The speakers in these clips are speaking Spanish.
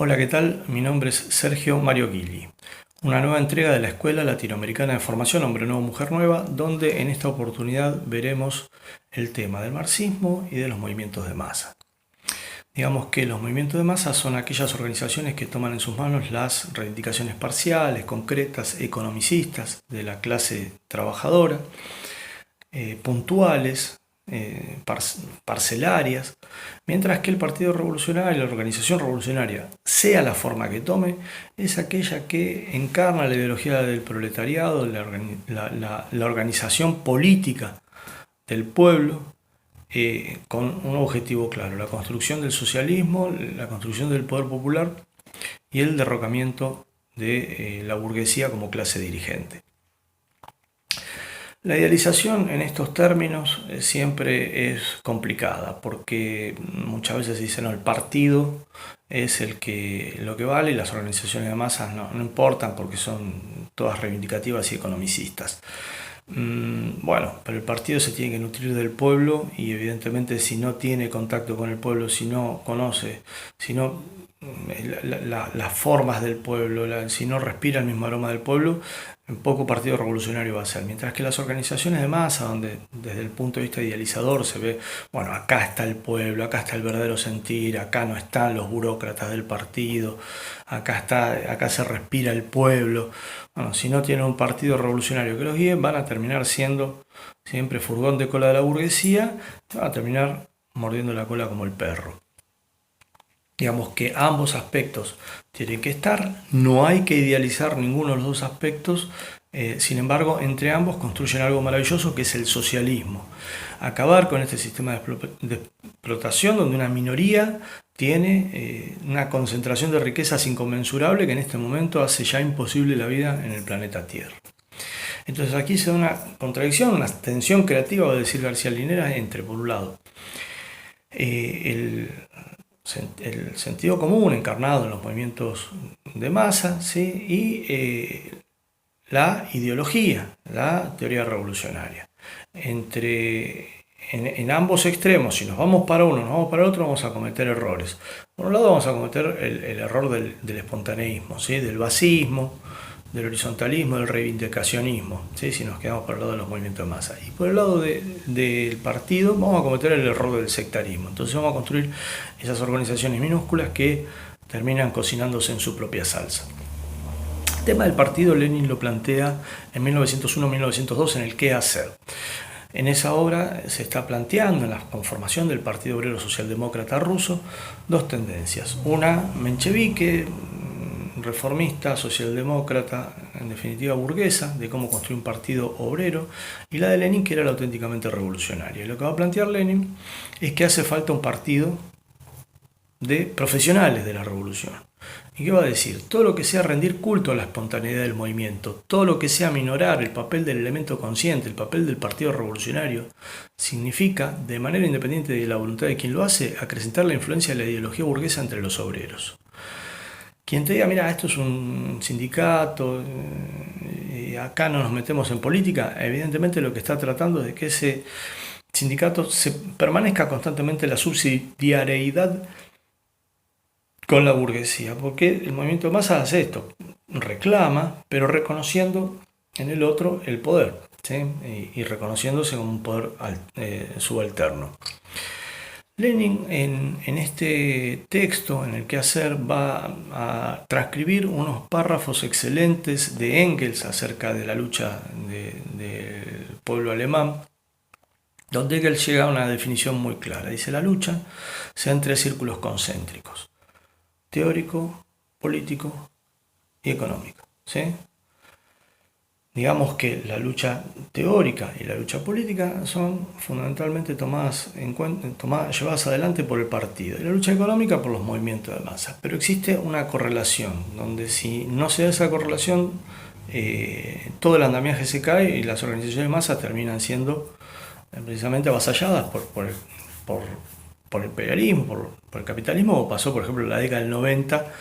Hola, ¿qué tal? Mi nombre es Sergio Mario Guilli. Una nueva entrega de la Escuela Latinoamericana de Formación Hombre Nuevo Mujer Nueva, donde en esta oportunidad veremos el tema del marxismo y de los movimientos de masa. Digamos que los movimientos de masa son aquellas organizaciones que toman en sus manos las reivindicaciones parciales, concretas, economicistas de la clase trabajadora, puntuales, parcelarias, mientras que el Partido Revolucionario, la organización revolucionaria, sea la forma que tome, es aquella que encarna la ideología del proletariado, la organización política del pueblo, con un objetivo claro: la construcción del socialismo, la construcción del poder popular y el derrocamiento de la burguesía como clase dirigente. La idealización en estos términos siempre es complicada, porque muchas veces dicen, no, el partido es lo que vale y las organizaciones de masas no importan porque son todas reivindicativas y economicistas. Bueno, pero el partido se tiene que nutrir del pueblo y evidentemente si no tiene contacto con el pueblo, si no conoce, si no las formas del pueblo, si no respira el mismo aroma del pueblo, poco partido revolucionario va a ser. Mientras que las organizaciones de masa, donde desde el punto de vista idealizador se ve, bueno, acá está el pueblo, acá está el verdadero sentir, acá no están los burócratas del partido, acá se respira el pueblo. Bueno, si no tienen un partido revolucionario que los guíe, van a terminar siendo siempre furgón de cola de la burguesía, van a terminar mordiendo la cola como el perro. Digamos que ambos aspectos tienen que estar, no hay que idealizar ninguno de los dos aspectos, sin embargo, entre ambos construyen algo maravilloso que es el socialismo. Acabar con este sistema de explotación donde una minoría tiene una concentración de riquezas inconmensurable que en este momento hace ya imposible la vida en el planeta Tierra. Entonces aquí se da una contradicción, una tensión creativa, va a decir García Linera, entre, por un lado, el sentido común encarnado en los movimientos de masa, ¿sí? Y la ideología, la teoría revolucionaria. En ambos extremos, si nos vamos para uno, nos vamos para el otro, vamos a cometer errores. Por un lado vamos a cometer el error del espontaneísmo, ¿sí? Del basismo, del horizontalismo, del reivindicacionismo, ¿sí? Si nos quedamos por el lado de los movimientos de masa. Y por el lado del partido vamos a cometer el error del sectarismo. Entonces vamos a construir esas organizaciones minúsculas que terminan cocinándose en su propia salsa. El tema del partido Lenin lo plantea en 1901-1902 en el ¿Qué hacer? En esa obra se está planteando, en la conformación del Partido Obrero Socialdemócrata Ruso, dos tendencias. Una menchevique, reformista, socialdemócrata, en definitiva burguesa, de cómo construir un partido obrero, y la de Lenin, que era la auténticamente revolucionaria. Y lo que va a plantear Lenin es que hace falta un partido de profesionales de la revolución. ¿Y qué va a decir? Todo lo que sea rendir culto a la espontaneidad del movimiento, todo lo que sea minorar el papel del elemento consciente, el papel del partido revolucionario, significa, de manera independiente de la voluntad de quien lo hace, acrecentar la influencia de la ideología burguesa entre los obreros. Quien te diga, mira, esto es un sindicato, acá no nos metemos en política, evidentemente lo que está tratando es de que ese sindicato permanezca constantemente la subsidiariedad con la burguesía, porque el movimiento de masa hace esto, reclama, pero reconociendo en el otro el poder, ¿sí? Y reconociéndose como un poder subalterno. Lenin en este texto, en el ¿Qué hacer?, va a transcribir unos párrafos excelentes de Engels acerca de la lucha del pueblo alemán, donde Engels llega a una definición muy clara. Dice, la lucha se da en tres círculos concéntricos: teórico, político y económico, ¿sí? Digamos que la lucha teórica y la lucha política son fundamentalmente llevadas adelante por el partido, y la lucha económica por los movimientos de masa. Pero existe una correlación, donde si no se da esa correlación, todo el andamiaje se cae y las organizaciones de masa terminan siendo precisamente avasalladas por el imperialismo, por el capitalismo, como pasó, por ejemplo, en la década del 90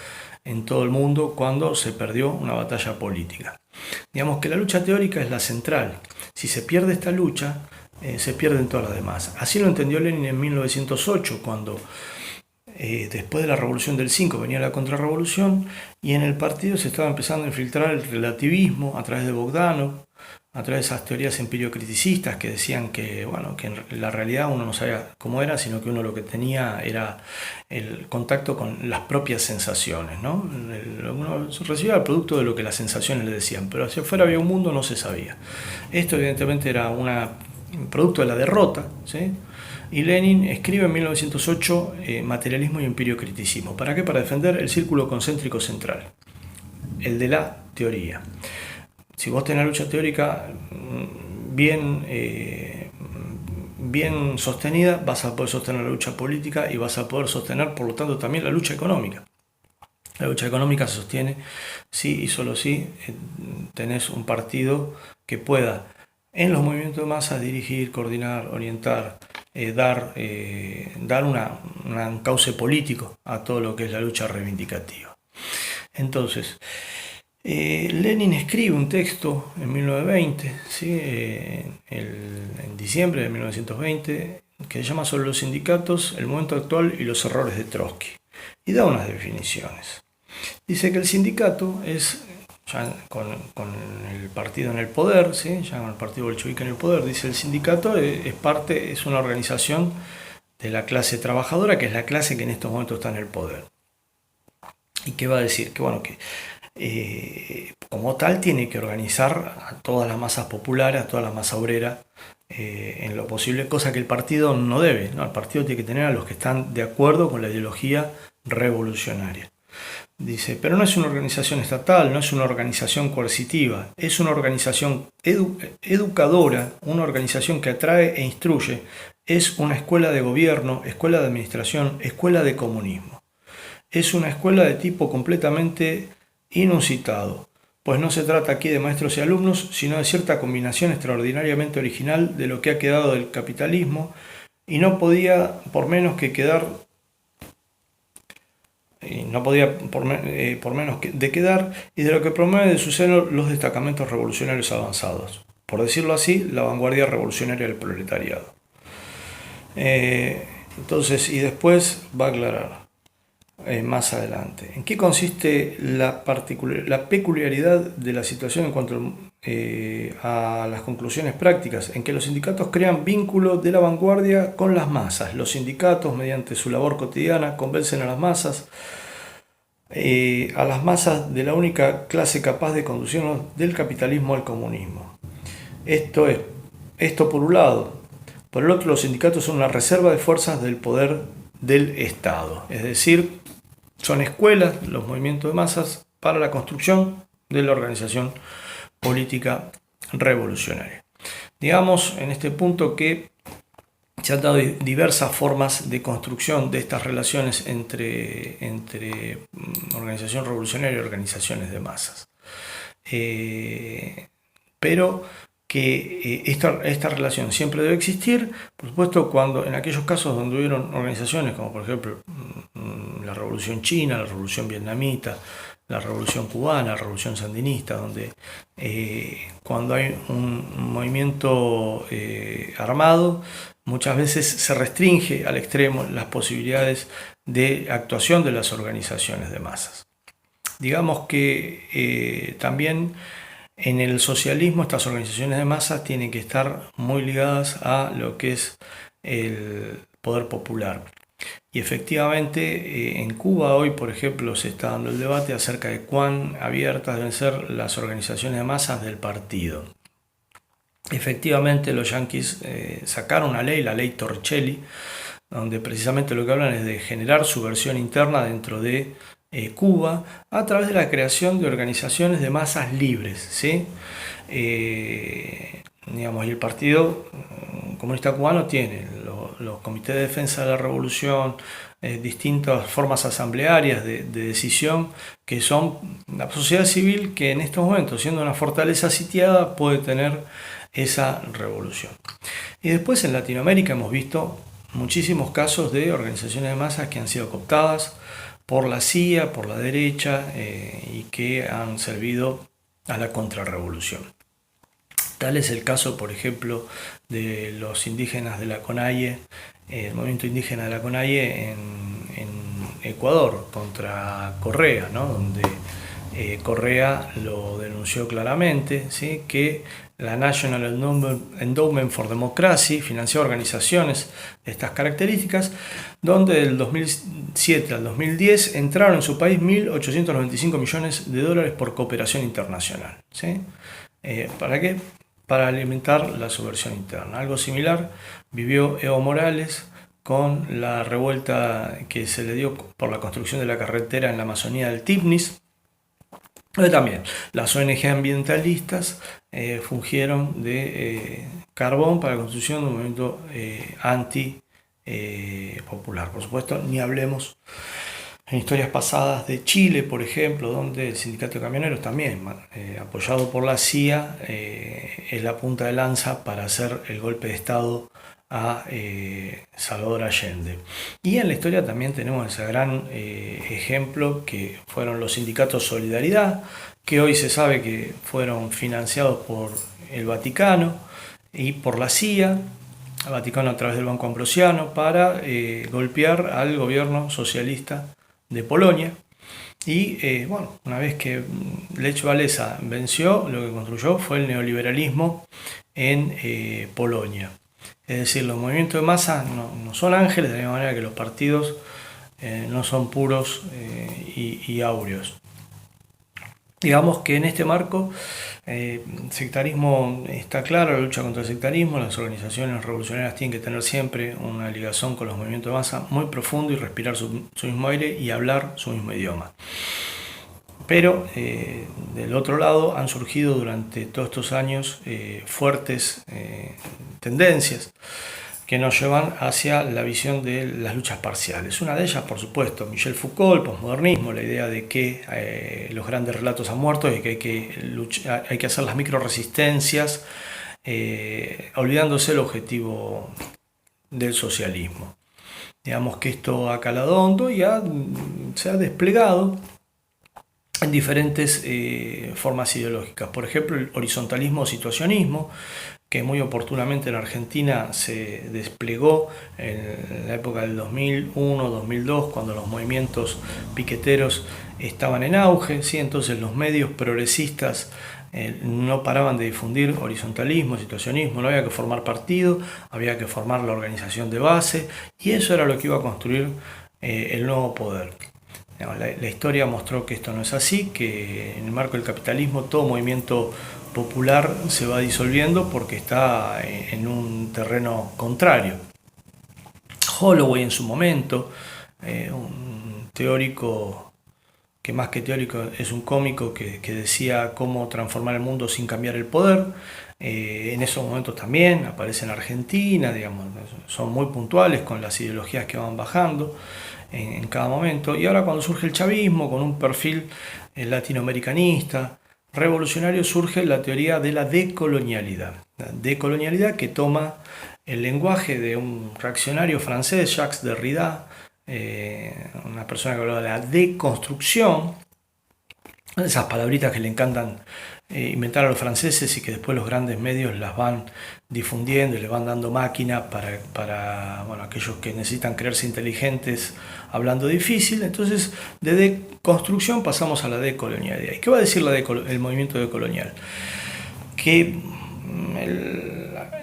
en todo el mundo, cuando se perdió una batalla política. Digamos que la lucha teórica es la central. Si se pierde esta lucha, se pierden todas las demás. Así lo entendió Lenin en 1908, cuando Después de la Revolución del 5 venía la contrarrevolución y en el partido se estaba empezando a infiltrar el relativismo a través de Bogdanov, a través de esas teorías empiriocriticistas que decían que, bueno, que en la realidad uno no sabía cómo era, sino que uno lo que tenía era el contacto con las propias sensaciones, ¿no? Uno recibía el producto de lo que las sensaciones le decían, pero hacia afuera había un mundo, no se sabía. Esto evidentemente era un producto de la derrota, ¿sí? Y Lenin escribe en 1908 Materialismo y empiriocriticismo. ¿Para qué? Para defender el círculo concéntrico central, el de la teoría. Si vos tenés la lucha teórica bien sostenida, vas a poder sostener la lucha política y vas a poder sostener, por lo tanto, también la lucha económica. La lucha económica se sostiene si y solo si tenés un partido que pueda en los movimientos de masas dirigir, coordinar, orientar, dar un cauce político a todo lo que es la lucha reivindicativa. Entonces, Lenin escribe un texto en 1920, ¿sí? En diciembre de 1920, que se llama Sobre los sindicatos, el momento actual y los errores de Trotsky, y da unas definiciones. Dice que el sindicato es, ya con el partido en el poder, ¿sí? Ya con el partido bolchevique en el poder, dice el sindicato es una organización de la clase trabajadora, que es la clase que en estos momentos está en el poder. ¿Y qué va a decir? Que bueno, que como tal tiene que organizar a todas las masas populares, a toda la masa obrera, en lo posible, cosa que el partido no debe, ¿no? El partido tiene que tener a los que están de acuerdo con la ideología revolucionaria. Dice, pero no es una organización estatal, no es una organización coercitiva, es una organización educadora, una organización que atrae e instruye, es una escuela de gobierno, escuela de administración, escuela de comunismo. Es una escuela de tipo completamente inusitado, pues no se trata aquí de maestros y alumnos, sino de cierta combinación extraordinariamente original de lo que ha quedado del capitalismo y no podía por menos de quedar y de lo que promueve de su seno los destacamentos revolucionarios avanzados, por decirlo así, la vanguardia revolucionaria del proletariado. Entonces, y después va a aclarar más adelante. ¿En qué consiste la peculiaridad de la situación en cuanto a las conclusiones prácticas? En que los sindicatos crean vínculo de la vanguardia con las masas. Los sindicatos, mediante su labor cotidiana, convencen a las masas de la única clase capaz de conducirnos del capitalismo al comunismo. Esto por un lado. Por el otro, los sindicatos son una reserva de fuerzas del poder del Estado, es decir, son escuelas, los movimientos de masas, para la construcción de la organización política revolucionaria. Digamos en este punto que se han dado diversas formas de construcción de estas relaciones entre organización revolucionaria y organizaciones de masas. Pero que esta relación siempre debe existir, por supuesto, en aquellos casos donde hubieron organizaciones como por ejemplo la Revolución China, la Revolución Vietnamita, la Revolución Cubana, la Revolución Sandinista, donde cuando hay un movimiento armado, muchas veces se restringe al extremo las posibilidades de actuación de las organizaciones de masas. Digamos que también en el socialismo estas organizaciones de masas tienen que estar muy ligadas a lo que es el poder popular. Y efectivamente en Cuba hoy, por ejemplo, se está dando el debate acerca de cuán abiertas deben ser las organizaciones de masas del partido. Efectivamente los yanquis sacaron una ley, la ley Torricelli, donde precisamente lo que hablan es de generar subversión interna dentro de Cuba a través de la creación de organizaciones de masas libres, ¿sí? Digamos, y el Partido Comunista Cubano tiene los comités de defensa de la revolución, distintas formas asamblearias de decisión, que son la sociedad civil que en estos momentos, siendo una fortaleza sitiada, puede tener esa revolución. Y después en Latinoamérica hemos visto muchísimos casos de organizaciones de masas que han sido cooptadas por la CIA, por la derecha, y que han servido a la contrarrevolución. Tal es el caso, por ejemplo, de los indígenas de la CONAIE, el movimiento indígena de la CONAIE en Ecuador contra Correa, ¿no? Donde Correa lo denunció claramente, ¿sí? Que la National Endowment for Democracy financiaba organizaciones de estas características, donde del 2007 al 2010 entraron en su país 1.895 millones de dólares por cooperación internacional, ¿sí? ¿Para qué? Para alimentar la subversión interna. Algo similar vivió Evo Morales con la revuelta que se le dio por la construcción de la carretera en la Amazonía del Tipnis. También las ONG ambientalistas fungieron de carbón para la construcción de un movimiento anti-popular. Por supuesto, ni hablemos en historias pasadas de Chile, por ejemplo, donde el sindicato de camioneros también, apoyado por la CIA, es la punta de lanza para hacer el golpe de Estado a Salvador Allende. Y en la historia también tenemos ese gran ejemplo que fueron los sindicatos Solidaridad, que hoy se sabe que fueron financiados por el Vaticano y por la CIA, el Vaticano a través del Banco Ambrosiano, para golpear al gobierno socialista de Polonia. Y bueno, una vez que Lech Walesa venció, lo que construyó fue el neoliberalismo en Polonia. Es decir, los movimientos de masa no son ángeles, de la misma manera que los partidos no son puros y áureos. Digamos que en este marco, sectarismo está claro, la lucha contra el sectarismo, las organizaciones revolucionarias tienen que tener siempre una ligación con los movimientos de masa muy profundo y respirar su mismo aire y hablar su mismo idioma. Pero del otro lado han surgido durante todos estos años fuertes tendencias que nos llevan hacia la visión de las luchas parciales. Una de ellas, por supuesto, Michel Foucault, el posmodernismo, la idea de que los grandes relatos han muerto y que hay que hacer las microresistencias, olvidándose el objetivo del socialismo. Digamos que esto ha calado hondo y se ha desplegado en diferentes formas ideológicas. Por ejemplo, el horizontalismo o situacionismo, que muy oportunamente en Argentina se desplegó en la época del 2001-2002, cuando los movimientos piqueteros estaban en auge, ¿sí? Entonces los medios progresistas no paraban de difundir horizontalismo, situacionismo, no había que formar partido, había que formar la organización de base, y eso era lo que iba a construir el nuevo poder. La historia mostró que esto no es así, que en el marco del capitalismo todo movimiento popular se va disolviendo porque está en un terreno contrario. Holloway en su momento, un teórico que más que teórico es un cómico que decía cómo transformar el mundo sin cambiar el poder, en esos momentos también aparece en Argentina, digamos, son muy puntuales con las ideologías que van bajando en cada momento. Y ahora cuando surge el chavismo con un perfil latinoamericanista, revolucionario, surge la teoría de la decolonialidad. La decolonialidad que toma el lenguaje de un reaccionario francés, Jacques Derrida, una persona que hablaba de la deconstrucción, esas palabritas que le encantan inventar a los franceses y que después los grandes medios las van difundiendo y le van dando máquina para bueno, aquellos que necesitan creerse inteligentes hablando difícil. Entonces de deconstrucción pasamos a la decolonialidad. ¿Y qué va a decir el movimiento decolonial? Que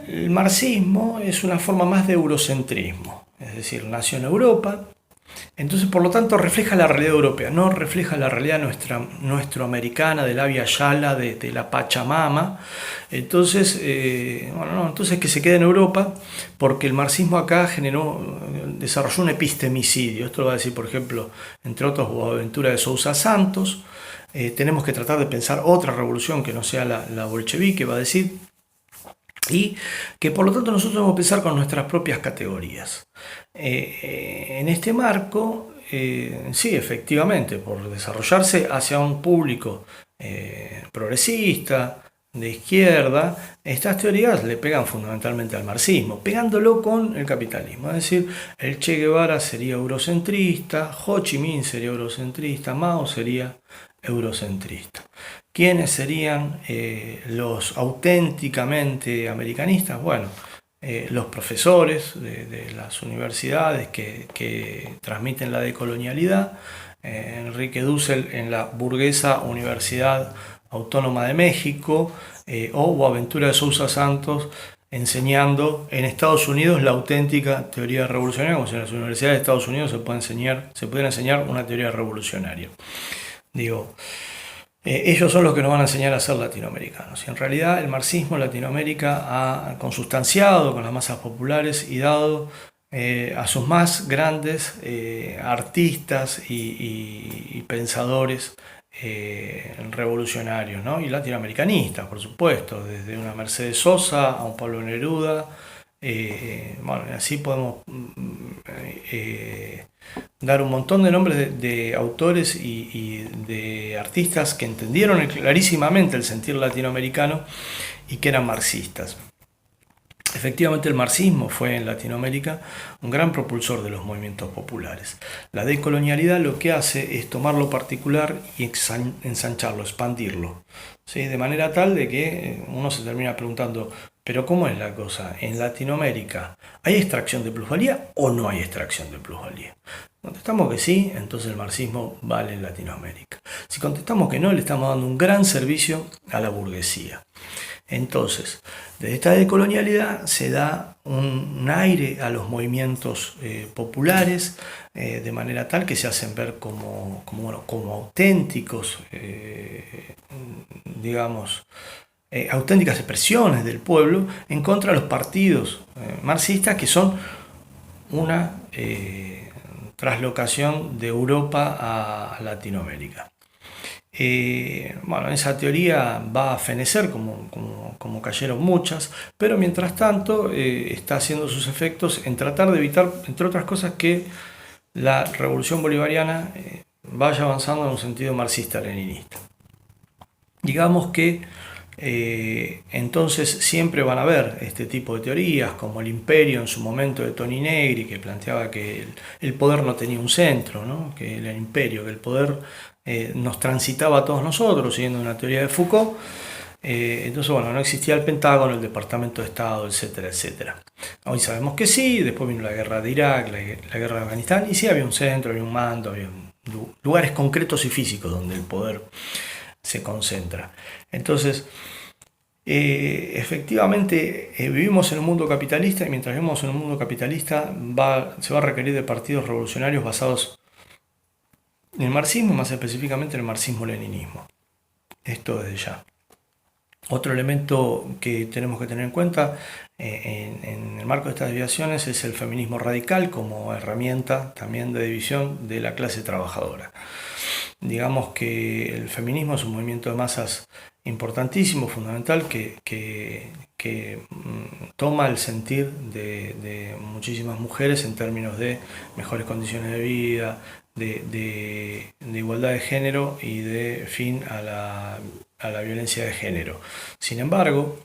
el marxismo es una forma más de eurocentrismo, es decir, nació en Europa. Entonces, por lo tanto, refleja la realidad europea, no refleja la realidad nuestroamericana, de la Via Yala, de la Pachamama. Entonces, entonces que se quede en Europa, porque el marxismo acá desarrolló un epistemicidio. Esto lo va a decir, por ejemplo, entre otros, Boaventura de Sousa Santos. Tenemos que tratar de pensar otra revolución que no sea la bolchevique, va a decir. Y que por lo tanto nosotros debemos pensar con nuestras propias categorías. En este marco, sí, efectivamente, por desarrollarse hacia un público progresista, de izquierda, estas teorías le pegan fundamentalmente al marxismo, pegándolo con el capitalismo. Es decir, el Che Guevara sería eurocentrista, Ho Chi Minh sería eurocentrista, Mao sería eurocentrista. ¿Quiénes serían los auténticamente americanistas? Bueno, los profesores de las universidades que transmiten la decolonialidad, Enrique Dussel en la burguesa Universidad Autónoma de México, o Boaventura de Sousa Santos enseñando en Estados Unidos la auténtica teoría revolucionaria, como si en las universidades de Estados Unidos se pudiera enseñar una teoría revolucionaria. Digo, ellos son los que nos van a enseñar a ser latinoamericanos. Y en realidad el marxismo en Latinoamérica ha consustanciado con las masas populares y dado a sus más grandes artistas y pensadores revolucionarios, ¿no? Y latinoamericanistas, por supuesto, desde una Mercedes Sosa a un Pablo Neruda. Bueno, así podemos dar un montón de nombres de autores y de artistas que entendieron clarísimamente el sentir latinoamericano y que eran marxistas. Efectivamente, el marxismo fue en Latinoamérica un gran propulsor de los movimientos populares. La decolonialidad lo que hace es tomar lo particular y ensancharlo, expandirlo, ¿sí? De manera tal de que uno se termina preguntando, ¿pero cómo es la cosa? ¿En Latinoamérica hay extracción de plusvalía o no hay extracción de plusvalía? Contestamos que sí, entonces el marxismo vale en Latinoamérica. Si contestamos que no, le estamos dando un gran servicio a la burguesía. Entonces, desde esta decolonialidad se da un aire a los movimientos populares, de manera tal que se hacen ver como auténticos, auténticas expresiones del pueblo en contra de los partidos marxistas, que son una traslocación de Europa a Latinoamérica. Bueno, esa teoría va a fenecer como cayeron muchas, pero mientras tanto está haciendo sus efectos en tratar de evitar, entre otras cosas, que la revolución bolivariana vaya avanzando en un sentido marxista-leninista. Digamos que entonces siempre van a haber este tipo de teorías, como el imperio en su momento de Toni Negri, que planteaba que el poder no tenía un centro, ¿no? Que el imperio, que el poder nos transitaba a todos nosotros, siguiendo una teoría de Foucault. Entonces, bueno, no existía el Pentágono, el Departamento de Estado, etcétera, etcétera. Hoy sabemos que sí, después vino la guerra de Irak, la guerra de Afganistán, y sí había un centro, había un mando, había lugares concretos y físicos donde el poder se concentra. Entonces, efectivamente vivimos en un mundo capitalista, y mientras vivimos en un mundo capitalista se va a requerir de partidos revolucionarios basados en el marxismo, más específicamente en el marxismo-leninismo. Esto desde ya. Otro elemento que tenemos que tener en cuenta en el marco de estas desviaciones es el feminismo radical como herramienta también de división de la clase trabajadora. Digamos que el feminismo es un movimiento de masas importantísimo, fundamental, que toma el sentir de muchísimas mujeres en términos de mejores condiciones de vida, de igualdad de género y de fin a la violencia de género. Sin embargo,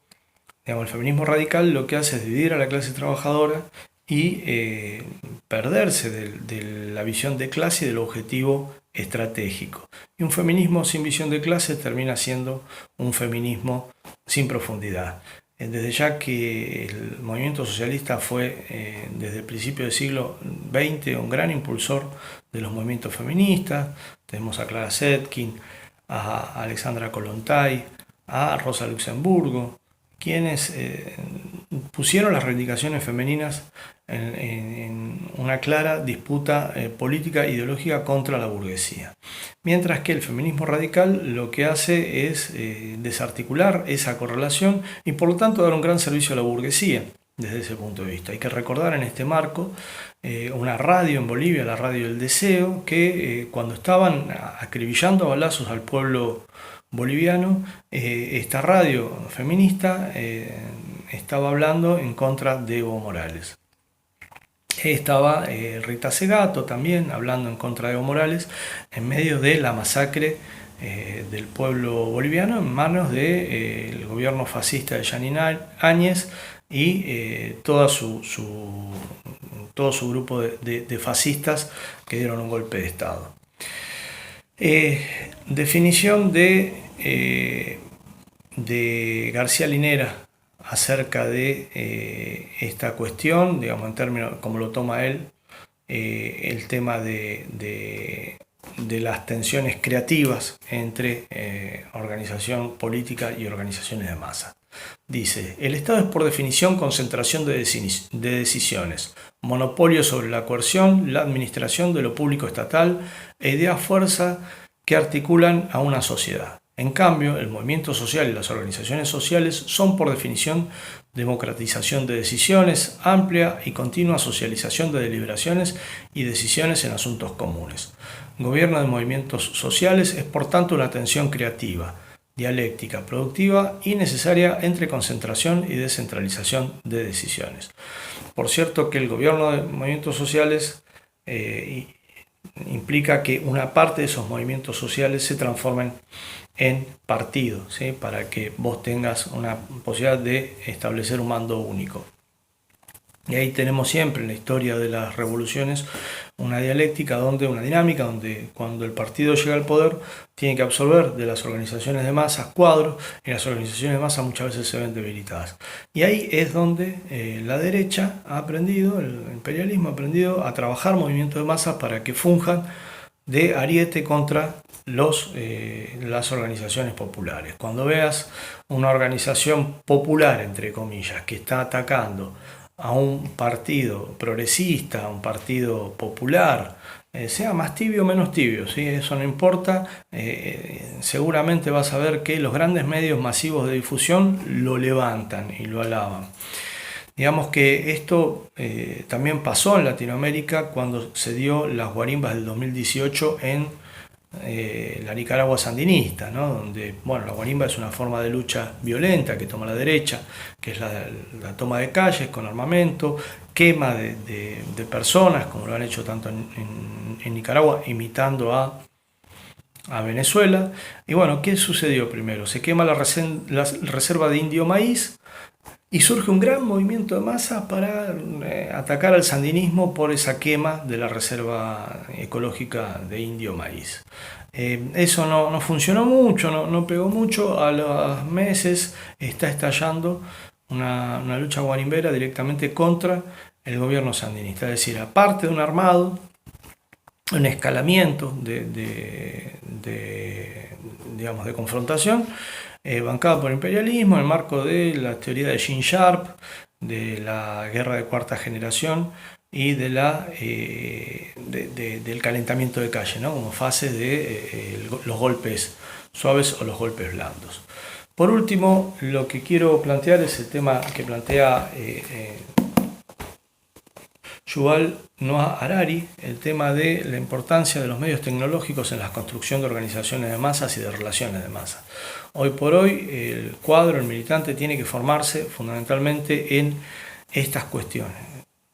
digamos, el feminismo radical lo que hace es dividir a la clase trabajadora y perderse de la visión de clase y del objetivo estratégico. Y un feminismo sin visión de clase termina siendo un feminismo sin profundidad. Desde ya que el movimiento socialista fue desde el principio del siglo XX un gran impulsor de los movimientos feministas. Tenemos a Clara Zetkin, a Alexandra Kollontai, a Rosa Luxemburgo, quienes pusieron las reivindicaciones femeninas en una clara disputa política e ideológica contra la burguesía. Mientras que el feminismo radical lo que hace es desarticular esa correlación y por lo tanto dar un gran servicio a la burguesía desde ese punto de vista. Hay que recordar en este marco una radio en Bolivia, la Radio del Deseo, que cuando estaban acribillando a balazos al pueblo boliviano, esta radio feminista estaba hablando en contra de Evo Morales. Estaba Rita Segato también hablando en contra de Evo Morales en medio de la masacre del pueblo boliviano en manos del gobierno fascista de Yanín Áñez y todo su grupo de fascistas que dieron un golpe de Estado. Definición de García Linera acerca de esta cuestión, digamos, en términos, como lo toma él, el tema de las tensiones creativas entre organización política y organizaciones de masa. Dice, el Estado es por definición concentración de decisiones, monopolio sobre la coerción, la administración de lo público estatal e ideas fuerza que articulan a una sociedad. En cambio, el movimiento social y las organizaciones sociales son por definición democratización de decisiones, amplia y continua socialización de deliberaciones y decisiones en asuntos comunes. Gobierno de movimientos sociales es por tanto una tensión creativa, dialéctica, productiva y necesaria entre concentración y descentralización de decisiones. Por cierto que el gobierno de movimientos sociales implica que una parte de esos movimientos sociales se transformen en partidos, ¿sí? Para que vos tengas una posibilidad de establecer un mando único. Y ahí tenemos siempre en la historia de las revoluciones una dialéctica, una dinámica donde cuando el partido llega al poder tiene que absorber de las organizaciones de masas cuadros, y las organizaciones de masas muchas veces se ven debilitadas. Y ahí es donde la derecha ha aprendido, el imperialismo ha aprendido a trabajar movimientos de masas para que funjan de ariete contra las organizaciones populares. Cuando veas una organización popular, entre comillas, que está atacando a un partido progresista, a un partido popular, sea más tibio o menos tibio, ¿sí? Eso no importa, seguramente vas a ver que los grandes medios masivos de difusión lo levantan y lo alaban. Digamos que esto también pasó en Latinoamérica cuando se dio las guarimbas del 2018 en la Nicaragua sandinista, ¿no? Donde, bueno, la guarimba es una forma de lucha violenta que toma la derecha, que es la toma de calles con armamento, quema de personas, como lo han hecho tanto en Nicaragua, imitando a Venezuela. Y bueno, ¿qué sucedió primero? Se quema la reserva de Indio Maíz y surge un gran movimiento de masa para atacar al sandinismo por esa quema de la reserva ecológica de Indio Maíz. Eso no funcionó mucho, no pegó mucho. A los meses está estallando una lucha guarimbera directamente contra el gobierno sandinista. Es decir, aparte de un armado, un escalamiento de confrontación, bancada por el imperialismo, en el marco de la teoría de Gene Sharp, de la guerra de cuarta generación y del calentamiento de calle, ¿no? Como fase de los golpes suaves o los golpes blandos. Por último, lo que quiero plantear es el tema que plantea Yuval Noah Harari, el tema de la importancia de los medios tecnológicos en la construcción de organizaciones de masas y de relaciones de masas. Hoy por hoy el cuadro, el militante, tiene que formarse fundamentalmente en estas cuestiones.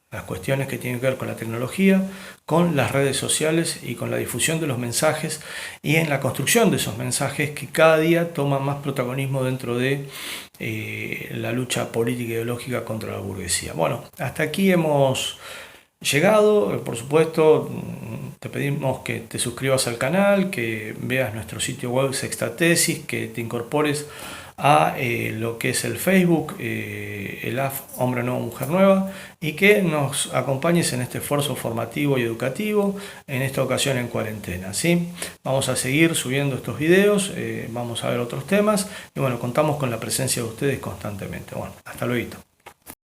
Las cuestiones que tienen que ver con la tecnología, con las redes sociales y con la difusión de los mensajes y en la construcción de esos mensajes que cada día toman más protagonismo dentro de la lucha política y ideológica contra la burguesía. Bueno, hasta aquí hemos llegado. Por supuesto, te pedimos que te suscribas al canal, que veas nuestro sitio web Sexta Tesis, que te incorpores a lo que es el Facebook, el AF Hombre Nuevo, Mujer Nueva, y que nos acompañes en este esfuerzo formativo y educativo, en esta ocasión en cuarentena, ¿sí? Vamos a seguir subiendo estos videos, vamos a ver otros temas, y bueno, contamos con la presencia de ustedes constantemente. Bueno, hasta luego.